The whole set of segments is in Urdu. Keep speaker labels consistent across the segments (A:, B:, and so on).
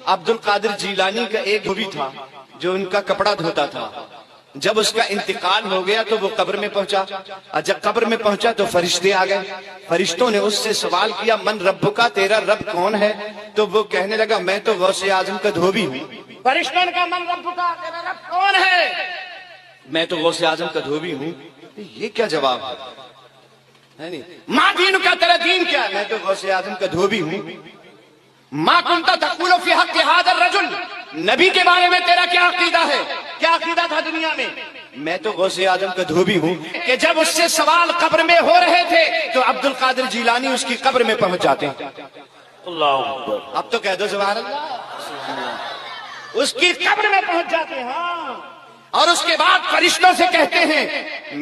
A: عبد القادر جیلانی کا ایک دھوبی تھا جو ان کا کپڑا دھوتا تھا. جب اس کا انتقال ہو گیا تو وہ قبر میں پہنچا, اور جب قبر میں پہنچا تو فرشتے آ گئے. فرشتوں نے اس سے سوال کیا, من ربک, تیرا رب کون ہے؟ تو وہ کہنے لگا, میں تو غوث اعظم کا دھوبی ہوں. فرشتوں نے کہا, من ربک, تیرا رب کون ہے؟ میں تو غوث اعظم کا دھوبی ہوں. یہ کیا جواب ہے؟ ماں دین کا, تیرا دین کیا ہے؟ میں تو غوث اعظم کا دھوبی ہوں. ما کنت تقول فی حق ھذا الرجل, نبی کے بارے میں تیرا کیا عقیدہ ہے؟ کیا عقیدہ تھا دنیا میں؟ میں تو غوث اعظم کا دھوبی ہوں. کہ جب اس سے سوال قبر میں ہو رہے تھے تو عبد القادر جیلانی اس کی قبر میں پہنچ جاتے ہیں. اللہ اکبر. اب تو کہہ دو سبحان اللہ. اس کی قبر میں پہنچ جاتے ہیں. ہاں, اور اس کے بعد فرشتوں سے کہتے ہیں,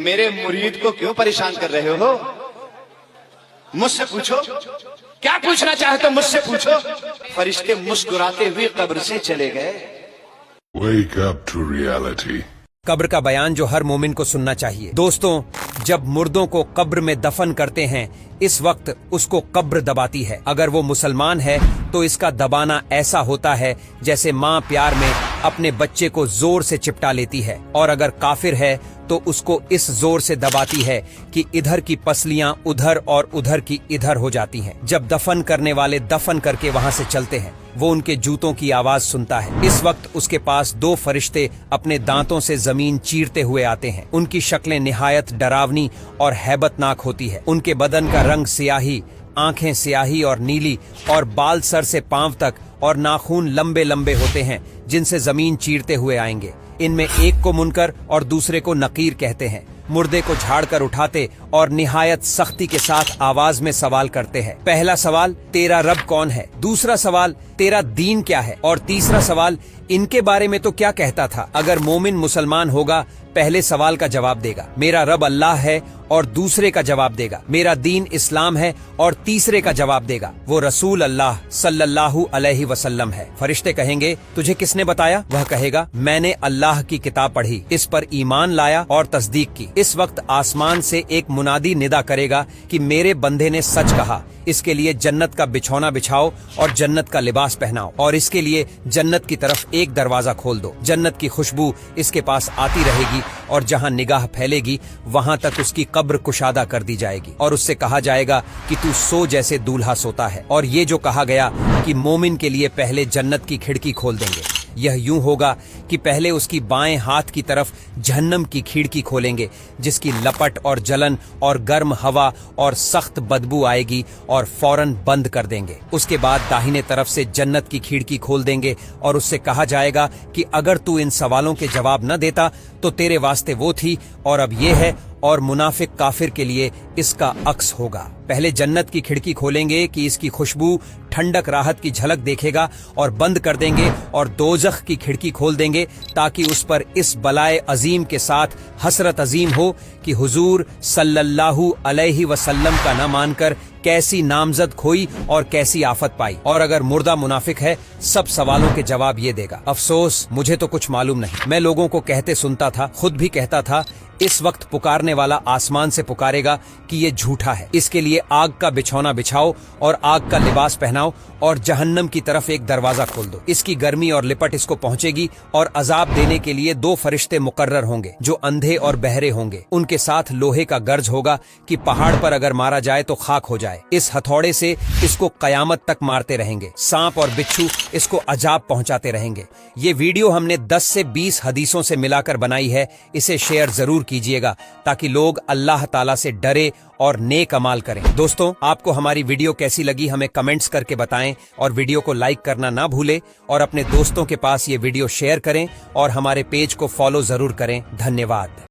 A: میرے مرید کو کیوں پریشان کر رہے ہو؟ مجھ سے پوچھو, کیا پوچھنا چاہتے ہو مجھ سے پوچھو. فرشتے مسکراتے ہوئے قبر سے چلے گئے.
B: Wake up to reality.
C: قبر کا بیان جو ہر مومن کو سننا چاہیے. دوستوں, جب مردوں کو قبر میں دفن کرتے ہیں اس وقت اس کو قبر دباتی ہے. اگر وہ مسلمان ہے تو اس کا دبانا ایسا ہوتا ہے جیسے ماں پیار میں اپنے بچے کو زور سے چپٹا لیتی ہے, اور اگر کافر ہے تو اس کو اس زور سے دباتی ہے کہ ادھر کی پسلیاں ادھر اور ادھر کی ادھر ہو جاتی ہیں. جب دفن کرنے والے دفن کر کے وہاں سے چلتے ہیں وہ ان کے جوتوں کی آواز سنتا ہے. اس وقت اس کے پاس دو فرشتے اپنے دانتوں سے زمین چیرتے ہوئے آتے ہیں. ان کی شکلیں نہایت ڈراونی اور ہیبت ناک ہوتی ہے. ان کے بدن کا رنگ سیاہی, آنکھیں سیاہی اور نیلی, اور بال سر سے پاؤں تک, اور ناخون لمبے لمبے ہوتے ہیں جن سے زمین چیرتے ہوئے آئیں گے. ان میں ایک کو منکر اور دوسرے کو نقیر کہتے ہیں. مردے کو جھاڑ کر اٹھاتے اور نہایت سختی کے ساتھ آواز میں سوال کرتے ہیں. پہلا سوال, تیرا رب کون ہے؟ دوسرا سوال, تیرا دین کیا ہے؟ اور تیسرا سوال, ان کے بارے میں تو کیا کہتا تھا؟ اگر مومن مسلمان ہوگا پہلے سوال کا جواب دے گا, میرا رب اللہ ہے, اور دوسرے کا جواب دے گا, میرا دین اسلام ہے, اور تیسرے کا جواب دے گا, وہ رسول اللہ صلی اللہ علیہ وسلم ہے. فرشتے کہیں گے, تجھے کس نے بتایا؟ وہ کہے گا, میں نے اللہ کی کتاب پڑھی, اس پر ایمان لایا اور تصدیق کی. اس وقت آسمان سے ایک منادی ندا کرے گا کہ میرے بندے نے سچ کہا, اس کے لیے جنت کا بچھونا بچھاؤ اور جنت کا لباس پہناؤ, اور اس کے لیے جنت کی طرف ایک دروازہ کھول دو. جنت کی خوشبو اس کے پاس آتی رہے گی, اور جہاں نگاہ پھیلے گی وہاں تک اس کی قبر کشادہ کر دی جائے گی, اور اس سے کہا جائے گا کہ تو سو جیسے دولہا سوتا ہے. اور یہ جو کہا گیا کہ مومن کے لیے پہلے جنت کی کھڑکی کھول دیں گے, یہ یوں ہوگا کہ پہلے اس کی بائیں ہاتھ کی طرف جہنم کی کھڑکی کھولیں گے جس کی لپٹ اور جلن اور گرم ہوا اور سخت بدبو آئے گی, اور فوراً بند کر دیں گے. اس کے بعد داہنے طرف سے جنت کی کھڑکی کھول دیں گے, اور اس سے کہا جائے گا کہ اگر تو ان سوالوں کے جواب نہ دیتا تو تیرے واسطے وہ تھی, اور اب یہ ہے, اور منافق کافر کے لیے اس کا عکس ہوگا. پہلے جنت کی کھڑکی کھولیں گے کہ اس کی خوشبو ٹھنڈک راحت کی جھلک دیکھے گا, اور بند کر دیں گے, اور دوزخ کی کھڑکی کھول دیں گے تاکہ اس پر اس بلائے عظیم کے ساتھ حسرت عظیم ہو کہ حضور صلی اللہ علیہ وسلم کا نہ مان کر کیسی نامزد کھوئی اور کیسی آفت پائی. اور اگر مردہ منافق ہے سب سوالوں کے جواب یہ دے گا, افسوس مجھے تو کچھ معلوم نہیں, میں لوگوں کو کہتے سنتا تھا, خود بھی کہتا تھا. اس وقت پکارنے والا آسمان سے پکارے گا کہ یہ جھوٹا ہے, اس کے لیے آگ کا بچھونا بچھاؤ اور آگ کا لباس پہناؤ, اور جہنم کی طرف ایک دروازہ کھول دو. اس کی گرمی اور لپٹ اس کو پہنچے گی, اور عذاب دینے کے لیے دو فرشتے مقرر ہوں گے جو اندھے اور بہرے ہوں گے. ان کے ساتھ لوہے کا گرج ہوگا کہ پہاڑ پر اگر مارا جائے تو خاک ہو جائے. اس ہتھوڑے سے اس کو قیامت تک مارتے رہیں گے. سانپ اور بچھو اس کو عذاب پہنچاتے رہیں گے. یہ ویڈیو ہم نے 10 سے 20 حدیثوں سے ملا کر بنائی ہے, اسے شیئر ضرور کیجیے گا تاکہ لوگ اللہ تعالیٰ سے ڈرے اور نیک عمال کریں. دوستوں, آپ کو ہماری ویڈیو کیسی لگی ہمیں کمنٹس کر کے بتائیں, اور ویڈیو کو لائک کرنا نہ بھولیں, اور اپنے دوستوں کے پاس یہ ویڈیو شیئر کریں, اور ہمارے پیج کو فالو ضرور کریں. دھنیہ واد.